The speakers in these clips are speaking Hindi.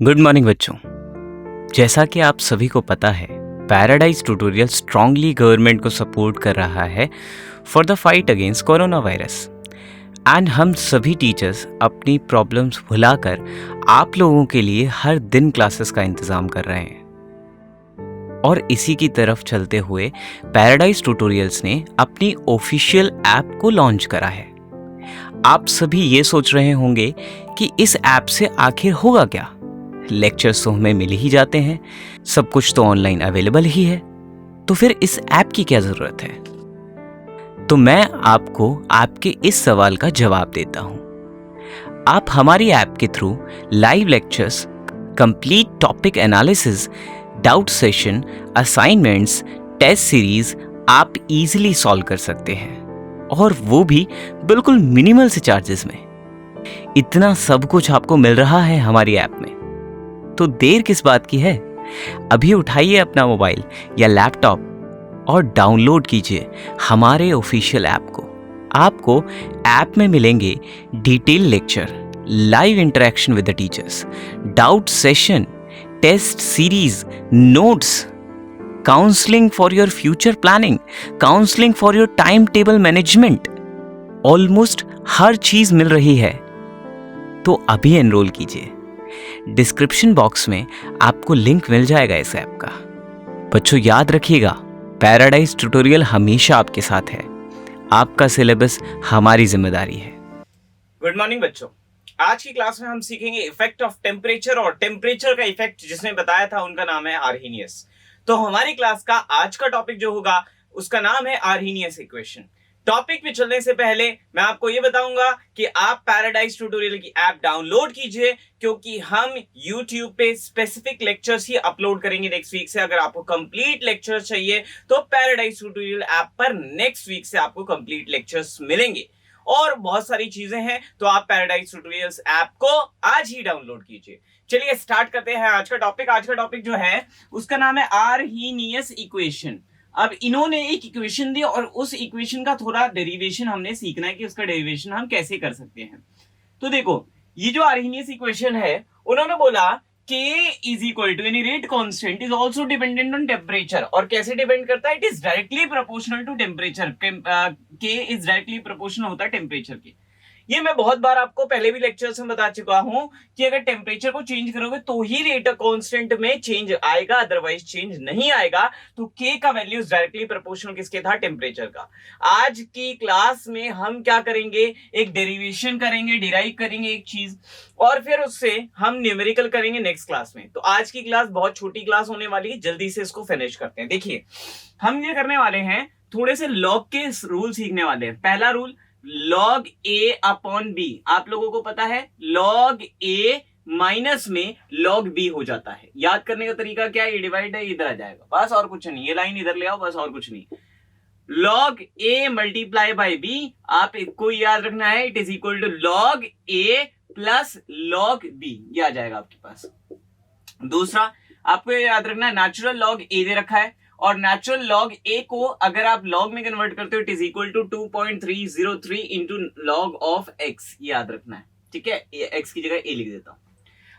गुड मॉर्निंग बच्चों। जैसा कि आप सभी को पता है, पैराडाइज ट्यूटोरियल स्ट्रांगली गवर्नमेंट को सपोर्ट कर रहा है for the fight against corona virus. And हम सभी टीचर्स अपनी प्रॉब्लम्स भुलाकर आप लोगों के लिए हर दिन क्लासेस का इंतज़ाम कर रहे हैं। और इसी की तरफ चलते हुए पैराडाइज ट्यूटोरियल्स ने अपनी ऑफिशियल ऐप को लॉन्च करा है। आप सभी ये सोच रहे होंगे कि इस ऐप से आखिर होगा क्या। लेक्चर्स तो हमें मिल ही जाते हैं, सब कुछ तो ऑनलाइन अवेलेबल ही है, तो फिर इस ऐप की क्या ज़रूरत है। तो मैं आपको आपके इस सवाल का जवाब देता हूं। आप हमारी ऐप के through live lectures, complete topic analysis, doubt session, assignments, test series आप इजीली सॉल्व कर सकते हैं, और वो भी बिल्कुल मिनिमल से चार्जेस में। इतना सब कुछ आपको मिल रहा है हमारी ऐप में, तो देर किस बात की है। अभी उठाइए अपना मोबाइल या लैपटॉप और डाउनलोड कीजिए हमारे ऑफिशियल ऐप को। आपको ऐप में मिलेंगे detail lecture, live interaction with the teachers, doubt session, test series, notes, counselling for your future planning, counselling for your time table management. Almost हर चीज मिल रही है, तो अभी एनरोल कीजिए। डिस्क्रिप्शन बॉक्स में आपको लिंक मिल जाएगा इस ऐप का। बच्चों याद रखिएगा, पैराडाइज ट्यूटोरियल हमेशा आपके साथ है। आपका सिलेबस हमारी जिम्मेदारी है। गुड मॉर्निंग बच्चों। आज की क्लास में हम सीखेंगे इफेक्ट ऑफ टेम्परेचर, और टेम्परेचर का इफेक्ट जिसने बताया था उनका नाम है आर्हेनियस। तो हमारी क्लास का आज का टॉपिक जो होगा उसका नाम है आर्हेनियस इक्वेशन। टॉपिक पे चलने से पहले मैं आपको ये बताऊंगा कि आप पैराडाइज ट्यूटोरियल की ऐप डाउनलोड कीजिए, क्योंकि हम YouTube पे स्पेसिफिक लेक्चर्स ही अपलोड करेंगे नेक्स्ट वीक से। अगर आपको कंप्लीट लेक्चर चाहिए तो पैराडाइज ट्यूटोरियल ऐप पर नेक्स्ट वीक से आपको कंप्लीट लेक्चर्स मिलेंगे, और बहुत सारी चीजें हैं। तो आप पैराडाइज ट्यूटोरियल्स ऐप को आज ही डाउनलोड कीजिए। चलिए स्टार्ट करते हैं आज का टॉपिक। आज का टॉपिक जो है उसका नाम है आर्हेनियस इक्वेशन। अब इन्होंने एक इक्वेशन दी और उस इक्वेशन का थोड़ा डेरिवेशन हमने सीखना है कि उसका डेरिवेशन हम कैसे कर सकते हैं। तो देखो, ये जो आर्हेनियस इक्वेशन है, उन्होंने बोला K इज इक्वल टू यानी rate constant is also dependent on temperature. और कैसे डिपेंड करता है? It is directly proportional to temperature. K is directly proportional होता है टेम्परेचर के। ये मैं बहुत बार आपको पहले भी लेक्चर्स में बता चुका हूं कि अगर टेम्परेचर को चेंज करोगे तो ही रेट कांस्टेंट में चेंज आएगा, अदरवाइज चेंज नहीं आएगा। तो K का वैल्यू डायरेक्टली प्रोपोर्शनल किसके था? टेम्परेचर का। आज की क्लास में हम क्या करेंगे? एक डेरिवेशन करेंगे, डिराइव करेंगे एक चीज, और फिर उससे हम न्यूमेरिकल करेंगे नेक्स्ट क्लास में। तो आज की क्लास बहुत छोटी क्लास होने वाली है, जल्दी से इसको फिनिश करते हैं। देखिए, हम ये करने वाले हैं, थोड़े से लॉग के रूल सीखने वाले हैं। पहला rule, log a upon b। आप लोगों को पता है log a माइनस में log b हो जाता है। याद करने का तरीका क्या है? ये डिवाइड है, इधर आ जाएगा, बस और कुछ नहीं। ये लाइन इधर ले आओ, बस और कुछ नहीं। log a multiply by b, आप इसको याद रखना है, it is equal to log a plus log b। ये आ जाएगा आपके पास। दूसरा, आपको ये याद रखना है, नेचुरल लॉग a दे रखा है, और नेचुरल लॉग a को अगर आप लॉग में कन्वर्ट करते हो, it is equal to 2.303 into log of x। याद रखना है, ठीक है? x की जगह a लिख देता हूं।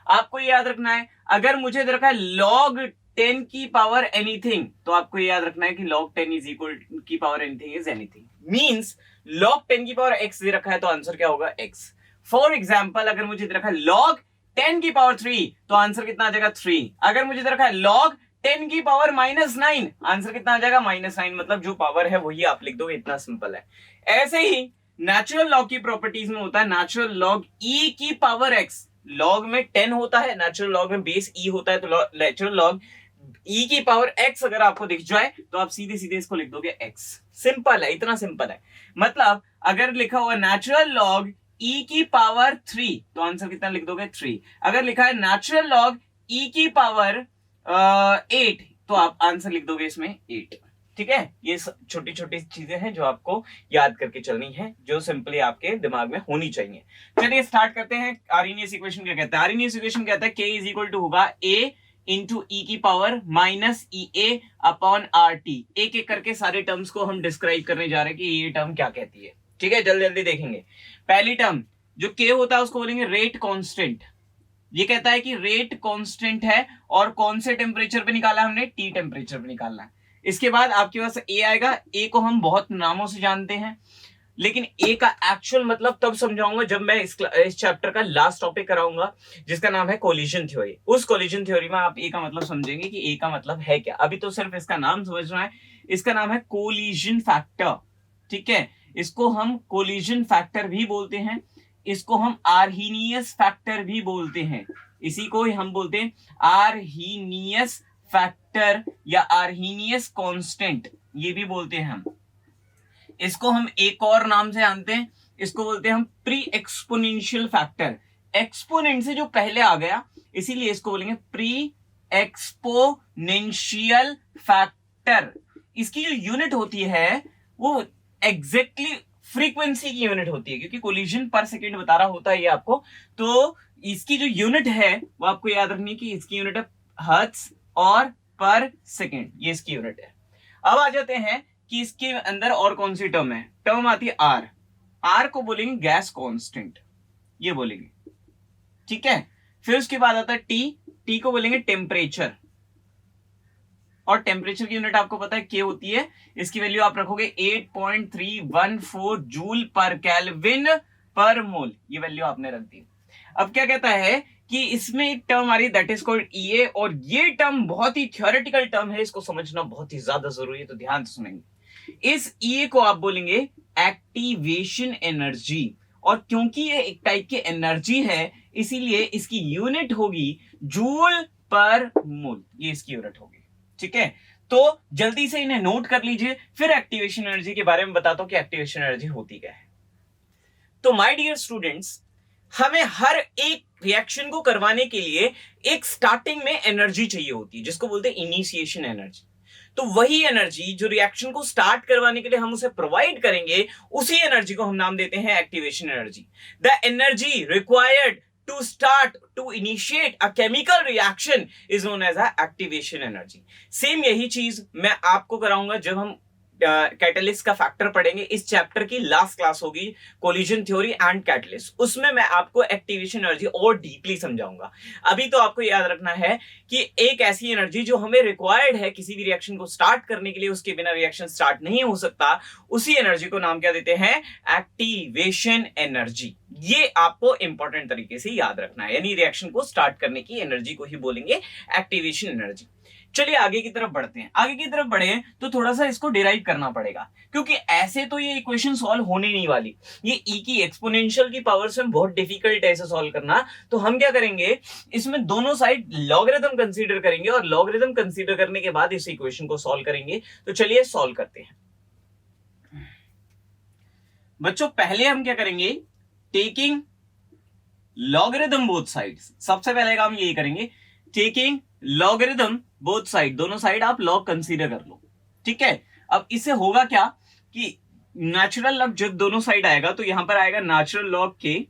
आपको ये याद रखना है, अगर मुझे दे रखा है log 10 की पावर एनीथिंग, तो आपको ये याद रखना है कि log 10 इज इक्वल की power anything is anything. Means log 10 की पावर x दे रखा है, तो आंसर क्या होगा? x। फॉर एग्जाम्पल, अगर मुझे दे रखा है log 10 की पावर 3, तो आंसर कितना आ जाएगा? 3। अगर मुझे दे रखा है log 10 की पावर -9, आंसर कितना आ जाएगा? -9। मतलब जो पावर है वही आप लिख दोगे, इतना सिंपल है। ऐसे ही नेचुरल लॉग की प्रॉपर्टीज में होता है नेचुरल लॉग e की पावर x। लॉग में 10 होता है, नेचुरल लॉग में बेस e होता है, तो नेचुरल लॉग e की पावर x अगर आपको दिख जाए तो आप सीधे सीधे इसको लिख दोगे x। सिंपल है, इतना सिंपल है। मतलब अगर लिखा हुआ नेचुरल लॉग e की पावर 3, तो आंसर कितना लिख दोगे? 3। अगर लिखा है नेचुरल लॉग e की पावर 8, तो आप आंसर लिख दोगे इसमें 8। ठीक है? ये छोटी छोटी चीजें हैं जो आपको याद करके चलनी है, जो सिंपली आपके दिमाग में होनी चाहिए। चलिए स्टार्ट करते हैं। आर्हेनियस इक्वेशन क्या कहता है? आर्हेनियस इक्वेशन कहता है K इज इक्वल टू होगा A इंटू ई की power minus E A upon R T. एक एक करके सारे टर्म्स को हम डिस्क्राइब करने जा रहे हैं कि ये टर्म क्या कहती है। ठीक है, जल्दी जल्दी देखेंगे। पहली टर्म जो K होता है उसको बोलेंगे रेट कांस्टेंट। ये कहता है कि रेट कांस्टेंट है और कौन से टेम्परेचर पे निकाला हमने, टी टेम्परेचर पे निकालना है। इसके बाद आपके पास ए आएगा। ए को हम बहुत नामों से जानते हैं, लेकिन ए का एक्चुअल मतलब तब समझाऊंगा जब मैं इस चैप्टर का लास्ट टॉपिक कराऊंगा, जिसका नाम है कोलिजन थ्योरी। उस कोलिजन थ्योरी में आप ए का मतलब समझेंगे कि ए का मतलब है क्या। अभी तो सिर्फ इसका नाम समझना है। इसका नाम है कोलिजन फैक्टर, ठीक है। इसको हम कोलिजन फैक्टर भी बोलते हैं, इसको हम आर्हीनियस फैक्टर भी बोलते हैं। इसी को ही हम बोलते हैं आर्हीनियस फैक्टर या आर्हीनियस कांस्टेंट, ये भी बोलते हैं हम। इसको हम एक और नाम से जानते हैं, इसको बोलते हैं हम प्री एक्सपोनेंशियल फैक्टर। एक्सपोनेंट से जो पहले आ गया, इसीलिए इसको बोलेंगे प्री एक्सपोनेंशियल फैक्टर। इसकी जो यूनिट होती है वो एग्जैक्टली फ्रीक्वेंसी की यूनिट होती है, क्योंकि कोलिजन पर सेकेंड बता रहा होता है ये आपको। तो इसकी जो यूनिट है वो आपको याद रखनी है कि इसकी यूनिट है हर्ट्ज और पर सेकेंड, ये इसकी यूनिट है। अब आ जाते हैं कि इसके अंदर और कौन सी टर्म है। टर्म आती है आर। आर को बोलेंगे गैस कांस्टेंट, ये बोलेंगे, ठीक है। फिर उसके बाद आता है टी। टी को बोलेंगे टेम्परेचर, और टेम्परेचर की यूनिट आपको पता है के होती है। इसकी वैल्यू आप रखोगे 8.314 जूल पर केल्विन पर मोल, ये वैल्यू आपने रख दी। अब क्या कहता है कि इसमें एक टर्म आ रही है दैट इज कॉल्ड ईए, और ये टर्म बहुत ही थ्योरेटिकल टर्म है, इसको समझना बहुत ही ज्यादा जरूरी है, तो ध्यान से सुनेंगे। इस ईए को आप बोलेंगे एक्टिवेशन एनर्जी, और क्योंकि ये एक टाइप की एनर्जी है इसीलिए इसकी यूनिट होगी जूल पर मोल, ये इसकी यूनिट होगी, ठीक है। तो जल्दी से इन्हें नोट कर लीजिए, फिर एक्टिवेशन एनर्जी के बारे में बताता हूं कि एक्टिवेशन एनर्जी होती क्या है। तो माय डियर स्टूडेंट्स, हमें हर एक रिएक्शन को करवाने के लिए एक स्टार्टिंग में एनर्जी चाहिए होती है, जिसको बोलते हैं इनिशिएशन एनर्जी। तो वही एनर्जी जो रिएक्शन को स्टार्ट करवाने के लिए हम उसे प्रोवाइड करेंगे, उसी एनर्जी को हम नाम देते हैं activation energy. The energy required to start to initiate a chemical reaction is known as a activation energy। Same यही चीज मैं आपको कराऊंगा जब हम कैटलिस्ट का फैक्टर पढ़ेंगे। इस चैप्टर की लास्ट क्लास होगी कोलिजन थ्योरी एंड कैटलिस्ट, उसमें मैं आपको एक्टिवेशन एनर्जी और डीपली समझाऊंगा। अभी तो आपको याद रखना है कि एक ऐसी एनर्जी जो हमें रिक्वायर्ड है किसी भी रिएक्शन को स्टार्ट करने के लिए, उसके बिना रिएक्शन स्टार्ट नहीं हो सकता, उसी एनर्जी को नाम क्या देते हैं, एक्टिवेशन एनर्जी। ये आपको इंपॉर्टेंट तरीके से याद रखना है, यानी रिएक्शन को स्टार्ट करने की एनर्जी को ही बोलेंगे एक्टिवेशन एनर्जी। चलिए आगे की तरफ बढ़ते हैं। आगे की तरफ बढ़े तो थोड़ा सा इसको डिराइव करना पड़ेगा, क्योंकि ऐसे तो ये इक्वेशन सॉल्व होने नहीं वाली। ये ई की एक्सपोनेंशियल की पावर से बहुत डिफिकल्ट है इसे सॉल्व करना। तो हम क्या करेंगे, इसमें दोनों साइड लॉगरिथम कंसीडर करेंगे, और लॉगरिथम कंसीडर करने के बाद इस इक्वेशन को सॉल्व करेंगे। तो चलिए सॉल्व करते हैं बच्चों। पहले हम क्या करेंगे, टेकिंग लॉगरिथम बोथ साइड्स। सबसे पहले काम यही करेंगे, टेकिंग लॉगरिथम बोथ साइड, दोनों साइड आप लॉग कंसीडर कर लो, ठीक है। अब इससे होगा क्या कि नेचुरल लॉग जब दोनों साइड आएगा तो यहां पर आएगा natural log K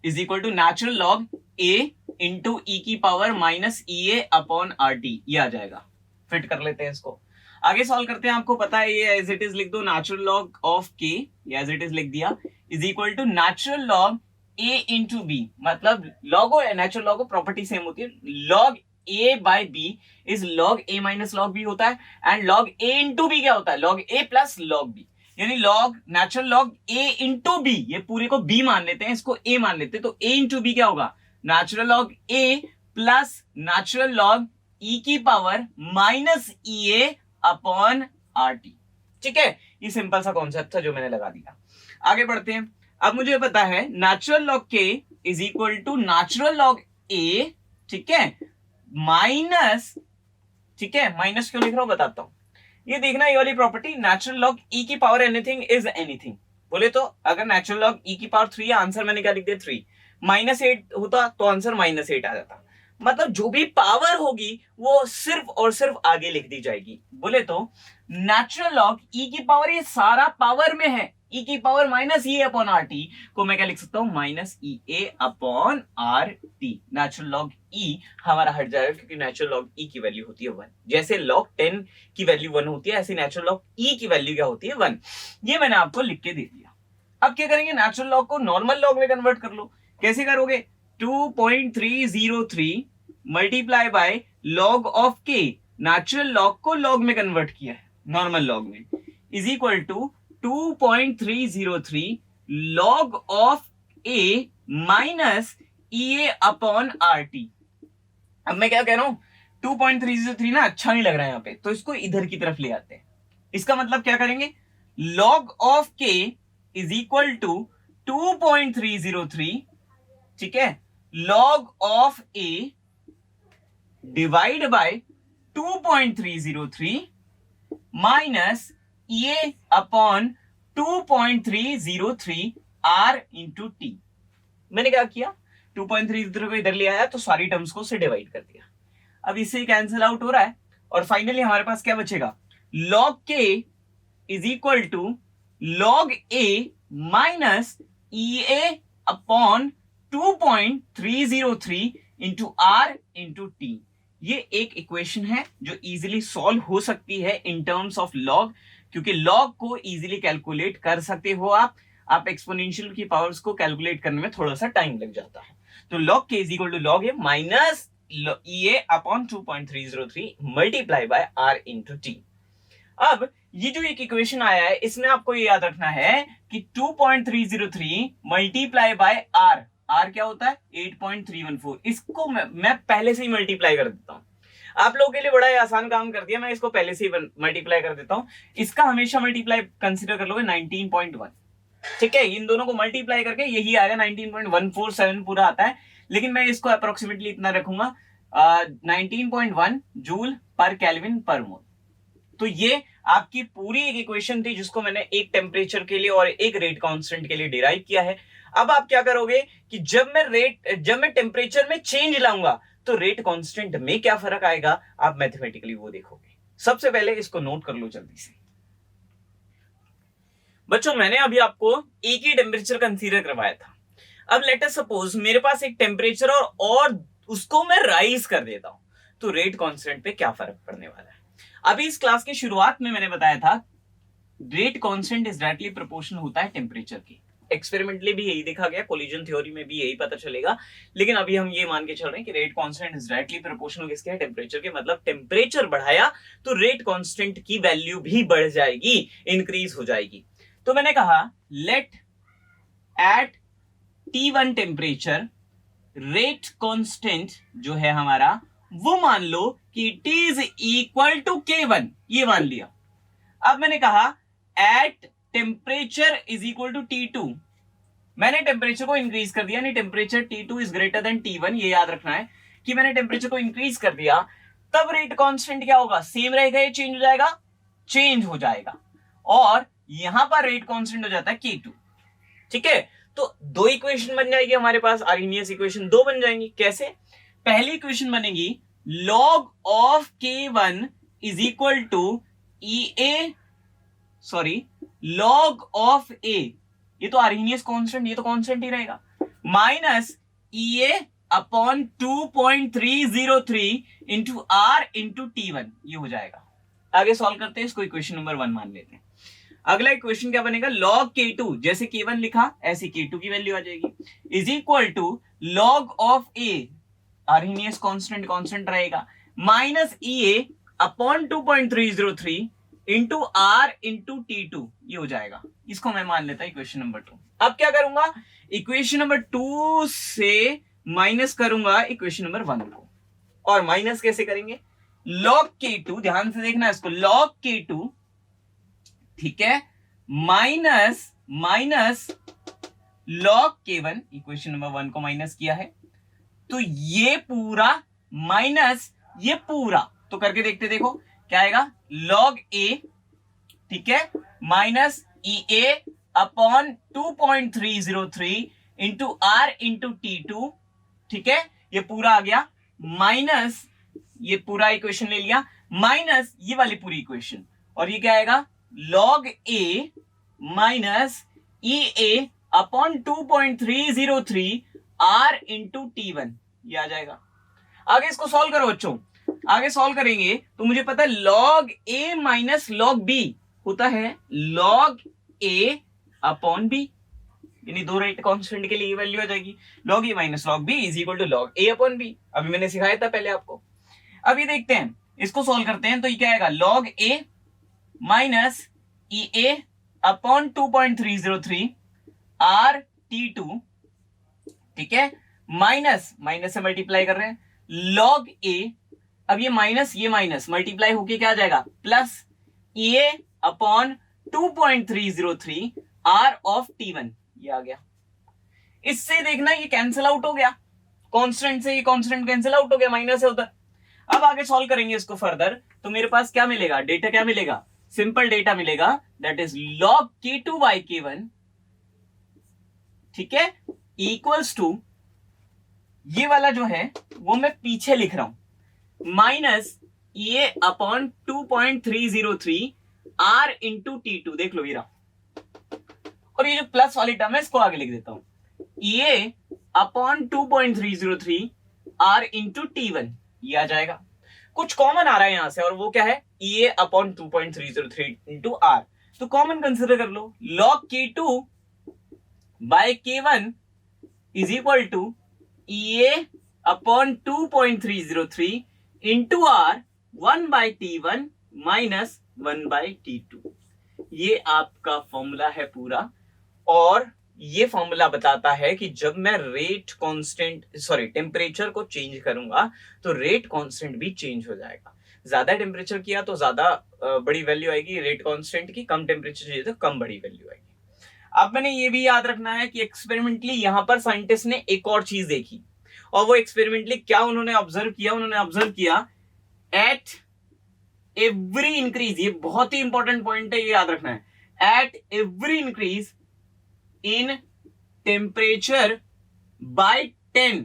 is equal to natural log A into e की power minus E A upon R T, ये आ जाएगा। फिट कर लेते हैं इसको, आगे सॉल्व करते हैं। आपको पता है ये एज इट इज लिख दो, natural log of K as it is लिख दिया, is equal to natural log A into B. मतलब log natural log property same होती है, log A by B is log A minus log B होता है, and log A into B क्या होता है, log A plus log B. यानी log natural log A into B, ये पूरे को बी मान लेते हैं, इसको ए मान लेते हैं, तो ए इंटू बी क्या होगा, natural log A plus natural log ई की power minus E A upon R T, ठीक है। ये सिंपल सा कॉन्सेप्ट था जो मैंने लगा दिया। आगे बढ़ते हैं। अब मुझे पता है natural log K is equal to natural log A, ठीक है, माइनस, ठीक है, माइनस क्यों लिख रहा हूं बताता हूं। ये देखना, ये वाली प्रॉपर्टी नेचुरल लॉग ई की पावर एनीथिंग इज एनीथिंग। बोले तो अगर नेचुरल लॉग ई की पावर 3 आंसर मैंने क्या लिख दिया 3, -8 होता तो आंसर -8 आ जाता। मतलब जो भी पावर होगी वो सिर्फ और सिर्फ आगे लिख दी जाएगी। बोले तो नेचुरल लॉग ई की पावर, ये सारा पावर में है, ई की power minus E upon R T को मैं क्या लिख सकता हूं, minus E A upon R T. Natural log e हमारा हट जाएगा क्योंकि नेचुरल लॉग ई की वैल्यू होती है 1। जैसे लॉग 10 की वैल्यू 1 होती है, ऐसे नेचुरल लॉग ई की वैल्यू क्या होती है 1। ये मैंने आपको लिख के दे दिया। अब क्या करेंगे, नेचुरल लॉग को नॉर्मल लॉग में कन्वर्ट कर लो। कैसे करोगे, 2.303 multiply by log of K, natural log को लॉग में कन्वर्ट किया है, नॉर्मल लॉग में, is equal to 2.303 log of A minus E upon R T. अब मैं क्या कह रहा हूं, 2.303 ना अच्छा नहीं लग रहा है यहां पे, तो इसको इधर की तरफ ले आते हैं। इसका मतलब क्या करेंगे, log of K is equal to 2.303, ठीक है, log of A divide by 2.303 minus A upon 2.303 R into T. मैंने क्या किया, 2.303 को इधर ले आया तो सारी टर्म्स को से डिवाइड कर दिया। अब इससे कैंसिल आउट हो रहा है और फाइनली हमारे पास क्या बचेगा, log K is equal to log A minus E A upon 2.303 into R into T. ये एक इक्वेशन है जो इजीली सॉल्व हो सकती है इन टर्म्स ऑफ लॉग, क्योंकि लॉग को इजीली कैलकुलेट कर सकते हो आप एक्सपोनेंशियल की पावर्स को कैलकुलेट करने में थोड़ा सा टाइम लग जाता है। तो log K is equal to log A minus E A upon 2.303 multiply by R into T. अब ये जो एक इक्वेशन आया है इसमें आपको ये याद रखना है कि 2.303 मल्टीप्लाई बाय आर, आर क्या होता है 8.314, इसको मैं पहले से ही मल्टीप्लाई कर देता हूं। आप लोगों के लिए बड़ा ही आसान काम कर दिया, मैं इसको पहले से ही मल्टीप्लाई कर देता हूं। इसका हमेशा मल्टीप्लाई कंसीडर कर लोगे 19.1, ठीक है, इन दोनों को मल्टीप्लाई करके यही आएगा 19.147 पूरा आता है, लेकिन मैं इसको अप्रोक्सीमेटली इतना रखूंगा 19.1 जूल पर केल्विन पर मोल। तो ये आपकी पूरी एक इक्वेशन थी जिसको मैंने एक टेम्परेचर के लिए और एक रेट कांस्टेंट के लिए डिराइव किया है। अब आप क्या करोगे कि जब मैं टेम्परेचर में चेंज लाऊंगा तो रेट कांस्टेंट में क्या फर्क आएगा, आप मैथमेटिकली वो देखोगे। सबसे पहले इसको नोट कर लो जल्दी से। बच्चों मैंने अभी आपको एक ही टेम्परेचर कंसीडर करवाया था। अब लेट अस सपोज मेरे पास एक टेम्परेचर और उसको मैं राइज कर देता हूं, तो रेट कांस्टेंट पे क्या फर्क पड़ने वाला है। अभी इस क्लास के शुरुआत में मैंने बताया था rate constant is directly proportional होता है टेम्परेचर की। एक्सपेरिमेंटली भी यही देखा गया, कोलिजन थ्योरी में भी यही पता चलेगा, लेकिन अभी हम ये मान के चल रहे हैं कि rate constant is directly proportional किसके, टेम्परेचर के। मतलब टेम्परेचर बढ़ाया तो रेट कांस्टेंट की वैल्यू भी बढ़ जाएगी, इंक्रीज हो जाएगी। तो मैंने कहा let at T1 temperature rate constant जो है हमारा वो मान लो कि T is equal to K1, ये मान लिया। अब मैंने कहा at temperature is equal to T2, मैंने टेम्परेचर को इंक्रीज कर दिया, नहीं temperature T2 is greater than T1, ये याद रखना है कि मैंने टेम्परेचर को इंक्रीज कर दिया, तब रेट कांस्टेंट क्या होगा, सेम रहेगा, ये चेंज हो जाएगा, चेंज हो जाएगा, और यहां पर रेट कांस्टेंट हो जाता है K2, ठीक है। तो दो इक्वेशन बन जाएगी हमारे पास, आर्हेनियस इक्वेशन दो बन जाएंगी। कैसे, पहली इक्वेशन बनेगी log of K1 is equal to log of A, ये तो आर्हेनियस कांस्टेंट, ये तो कांस्टेंट ही रहेगा, minus EA upon 2.303 into R into T1, ये हो जाएगा। आगे सॉल्व करते हैं, इसको इक्वेशन नंबर 1 मान लेते हैं। अगला इक्वेशन क्या बनेगा, log K2, जैसे K1 लिखा ऐसे K2 की वैल्यू आ जाएगी, is equal to log of A, Arrhenius constant constant रहेगा, minus EA upon 2.303 into R into T2, ये हो जाएगा। इसको मैं मान लेता इक्वेशन नंबर 2। अब क्या करूंगा, इक्वेशन नंबर 2 से माइनस करूंगा इक्वेशन नंबर 1 को, और माइनस कैसे करेंगे, log K2, ध्यान से देखना इसको, log K2, ठीक है, minus log K1, equation number 1 को माइनस किया है, तो ये पूरा माइनस ये पूरा, तो करके देखते, देखो क्या आएगा, log A, ठीक है, minus EA upon 2.303 into R into T2, ठीक है, ये पूरा आ गया, माइनस ये पूरा इक्वेशन ले लिया, माइनस ये वाली पूरी इक्वेशन, और ये क्या आएगा, log A minus EA upon 2.303 R into T1, ये आ जाएगा। आगे इसको सॉल्व करो बच्चों, आगे सॉल्व करेंगे तो मुझे पता है log A minus log B होता है log A अपॉन B, यानी दो रेट कांस्टेंट के लिए ये वैल्यू आ जाएगी log a minus log b is equal to log a upon b। अभी मैंने सिखाया था पहले आपको। अब ये देखते हैं, इसको सॉल्व करते हैं, तो ये क्या आएगा log a minus ea upon 2.303 r t2, ठीक है, माइनस माइनस से मल्टीप्लाई कर रहे हैं log a, अब ये माइनस मल्टीप्लाई होके क्या आ जाएगा plus ea upon 2.303 r of t1, ये आ गया। इससे देखना ये कैंसिल आउट हो गया, कांस्टेंट से ये कांस्टेंट कैंसिल आउट हो गया, माइनस है उधर। अब आगे सॉल्व करेंगे इसको फर्दर, तो मेरे पास क्या मिलेगा, डेटा क्या मिलेगा, सिंपल डेटा मिलेगा, that is log k2 by k1, ठीक है, इक्वल्स टू ये वाला जो है वो मैं पीछे लिख रहा हूं, minus A upon 2.303 r into t2, देख लो ये रहा, और ये जो प्लस वाली टर्म है इसको आगे लिख देता हूं, ए अपॉन 2.303 r इंटू t1, ये आ जाएगा। कुछ कॉमन आ रहा है यहां से, और वो क्या है, ए अपॉन 2.303 इंटू r, तो कॉमन कंसिडर कर लो, log k2 by k1 is equal to EA upon 2.303 into R 1 by T1 minus 1 by T2, ये आपका फॉर्मूला है पूरा। और ये फॉर्मूला बताता है कि जब मैं रेट कांस्टेंट टेम्परेचर को चेंज करूंगा तो रेट कांस्टेंट भी चेंज हो जाएगा। ज्यादा टेम्परेचर किया तो ज्यादा बड़ी वैल्यू आएगी रेट कांस्टेंट की, कम टेम्परेचर चाहिए तो कम बड़ी वैल्यू आएगी। अब मैंने ये भी याद रखना है कि एक्सपेरिमेंटली यहां पर साइंटिस्ट ने एक और चीज देखी, और वो एक्सपेरिमेंटली क्या उन्होंने ऑब्जर्व किया, एट एवरी इंक्रीज, ये बहुत ही इंपॉर्टेंट पॉइंट है, ये याद रखना है, at every increase in temperature by 10,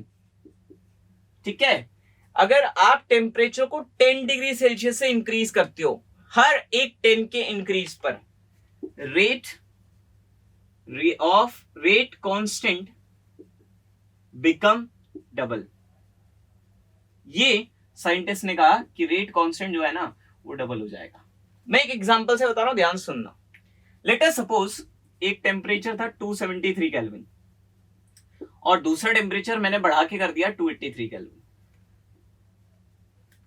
ठीक है, अगर आप टेम्परेचर को 10 डिग्री सेल्सियस से इंक्रीज करते हो, हर एक 10 के इंक्रीज पर रेट कांस्टेंट बिकम डबल। ये साइंटिस्ट ने कहा कि रेट कांस्टेंट जो है ना वो डबल हो जाएगा। मैं एक एग्जांपल से बता रहा हूं, ध्यान सुनना। लेट अस सपोज एक टेम्परेचर था 273 केल्विन और दूसरा टेम्परेचर मैंने बढ़ा के कर दिया 283 केल्विन,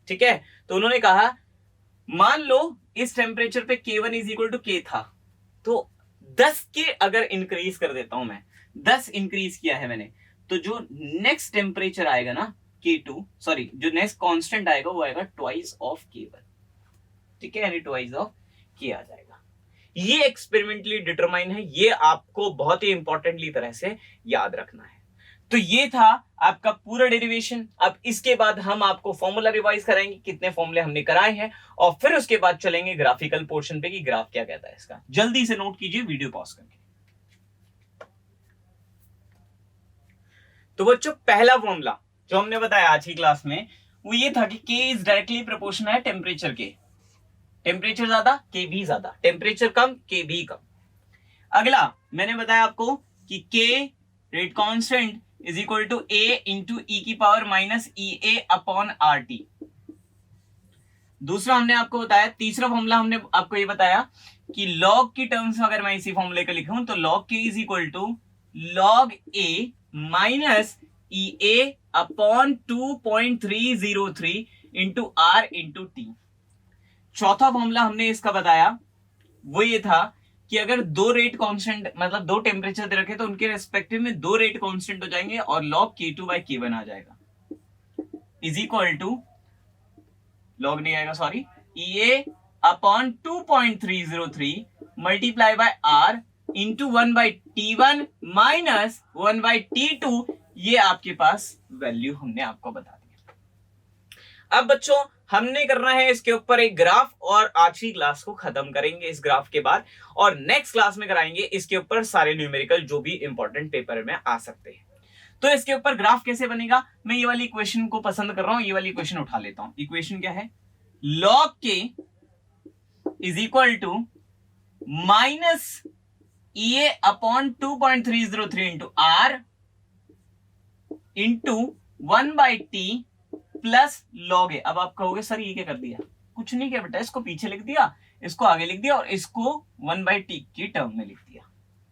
ठीक है। तो उन्होंने कहा मान लो इस टेम्परेचर पे K1 is equal to K था, तो 10 के अगर इंक्रीज कर देता हूं मैं, 10 इंक्रीज किया है मैंने, तो जो नेक्स्ट टेम्परेचर आएगा ना K2, जो नेक्स्ट कांस्टेंट आएगा वो आएगा ट्वाइस ऑफ K1, ठीक है, यानी ट्वाइस ऑफ K आ जाएगा। ये एक्सपेरिमेंटली डिटरमाइन है, ये आपको बहुत ही इंपॉर्टेंटली तरह से याद रखना है। तो ये था आपका पूरा डेरिवेशन। अब इसके बाद हम आपको फॉर्मूला रिवाइज कराएंगे, कितने फॉर्मूले हमने कराए हैं, और फिर उसके बाद चलेंगे ग्राफिकल पोर्शन पे कि ग्राफ क्या कहता है इसका। जल्दी से नोट कीजिए वीडियो पॉज करके। तो बच्चों पहला फॉर्मूला जो हमने बताया आज की क्लास में वो ये था कि K इज डायरेक्टली प्रोपोर्शनल है टेम्परेचर के, टेम्परेचर ज्यादा K भी ज्यादा, टेम्परेचर कम K भी कम। अगला मैंने बताया आपको कि K rate constant is equal to A into e की power minus EA upon RT। दूसरा हमने आपको बताया, तीसरा फॉर्मूला हमने आपको ये बताया कि log की टर्म्स में अगर मैं इसी फॉर्मूले को लिखूं तो log K is equal to log A minus EA upon 2.303 into R into T। चौथा फॉर्मूला हमने इसका बताया वो ये था कि अगर दो रेट कांस्टेंट मतलब दो टेम्परेचर दे रखे तो उनके रेस्पेक्टिव में दो रेट कांस्टेंट हो जाएंगे और log K2 बाई K1 आ जाएगा, इज इक्वल टू log नहीं आएगा sorry, EA upon 2.303 multiply bye R into 1 by T1 minus 1 by T2। ये आपके पास वैल्यू हमने आपको बता दिया। अब बच्चों हमने करना है इसके ऊपर एक ग्राफ, और आज की क्लास को खत्म करेंगे इस ग्राफ के बाद, और नेक्स्ट क्लास में कराएंगे इसके ऊपर सारे न्यूमेरिकल जो भी इंपॉर्टेंट पेपर में आ सकते हैं। तो इसके ऊपर ग्राफ कैसे बनेगा, मैं ये वाली इक्वेशन को पसंद कर रहा हूं, ये वाली इक्वेशन उठा लेता हूं। इक्वेशन क्या है, log K is equal to minus EA upon 2.303 into R into 1 by T plus log A। अब आप कहोगे सर ये क्या कर दिया, कुछ नहीं किया बेटा, इसको पीछे लिख दिया, इसको आगे लिख दिया और इसको 1 बाई T की टर्म में लिख दिया,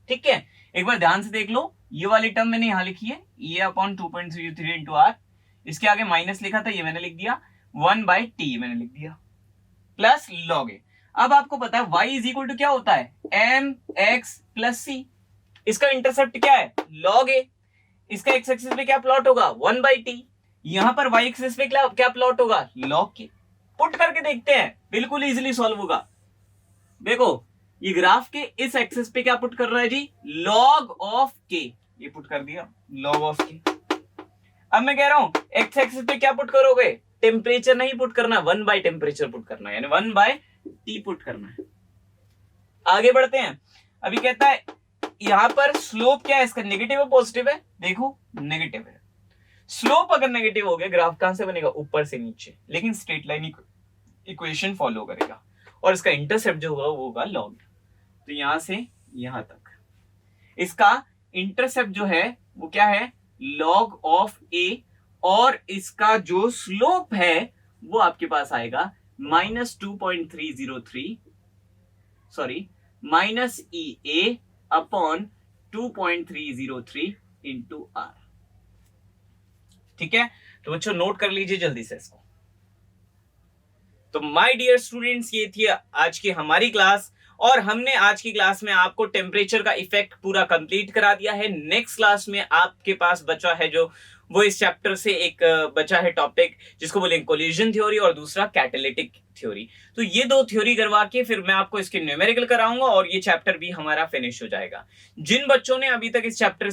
ठीक है। एक बार ध्यान से देख लो, ये वाली टर्म मैंने यहां लिखी है ए अपॉन 2.33 इंटू आर, इसके आगे माइनस लिखा था, ये मैंने लिख दिया, 1/t मैंने लिख दिया, प्लस log a। अब आपको पता है y इज इक्वल टू क्या होता है, mx प्लस c। इसका इंटरसेप्ट क्या है, log a। इसका x एक्सिस पे क्या प्लॉट होगा, 1/t। यहां पर y एक्सिस पे क्या प्लॉट होगा, log k। पुट करके देखते हैं, बिल्कुल इजीली सॉल्व होगा। देखो ये ग्राफ के इस एक्सिस पे क्या पुट कर रहा है जी, log ऑफ k, ये पुट कर दिया log ऑफ k। अब मैं कह रहा हूं x एक्सिस पे क्या पुट करोगे, टेम्परेचर नहीं पुट करना, 1/टेम्परेचर पुट करना है, यानी 1/t पुट करना है। आगे बढ़ते हैं। अभी कहता है यहां पर स्लोप क्या है इसका, नेगेटिव है पॉजिटिव है, देखो नेगेटिव है। स्लोप अगर नेगेटिव हो गया ग्राफ कहां से बनेगा, ऊपर से नीचे, लेकिन स्ट्रेट लाइन इक्वेशन फॉलो करेगा और इसका इंटरसेप्ट जो होगा वो होगा log। तो यहां से यहां तक इसका इंटरसेप्ट जो है वो क्या है, log ऑफ a, और इसका जो स्लोप है वो आपके पास आएगा -2.303, sorry -EA upon 2.303 into R. ठीक है, तो बच्चों नोट कर लीजिए जल्दी से इसको। तो माय डियर स्टूडेंट्स, ये थी आज की हमारी क्लास, और हमने आज की क्लास में आपको टेम्परेचर का इफेक्ट पूरा कंप्लीट करा दिया है। नेक्स्ट क्लास में आपके पास बचा है जो वो इस चैप्टर से एक बचा है टॉपिक जिसको बोलेंगे कोलिजन थ्योरी और दूसरा कैटालिटिक थ्योरी। तो ये दो थ्योरी करवा के फिर मैं आपको इसके न्यूमेरिकल कराऊंगा और ये चैप्टर भी हमारा फिनिश हो जाएगा। जिन बच्चों ने अभी तक इस चैप्टर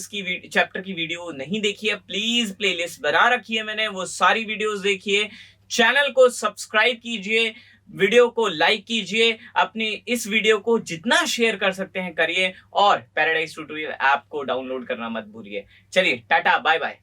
की वीडियो नहीं देखी है, प्लीज प्लेलिस्ट बना रखी है मैंने, वो सारी वीडियोस देखिए, चैनल को सब्सक्राइब कीजिए, वीडियो को लाइक कीजिए, अपनी इस वीडियो को जितना शेयर कर सकते हैं करिए, और पैराडाइज ट्यूटोरियल ऐप को डाउनलोड करना मत भूलिए। चलिए टाटा बाय बाय।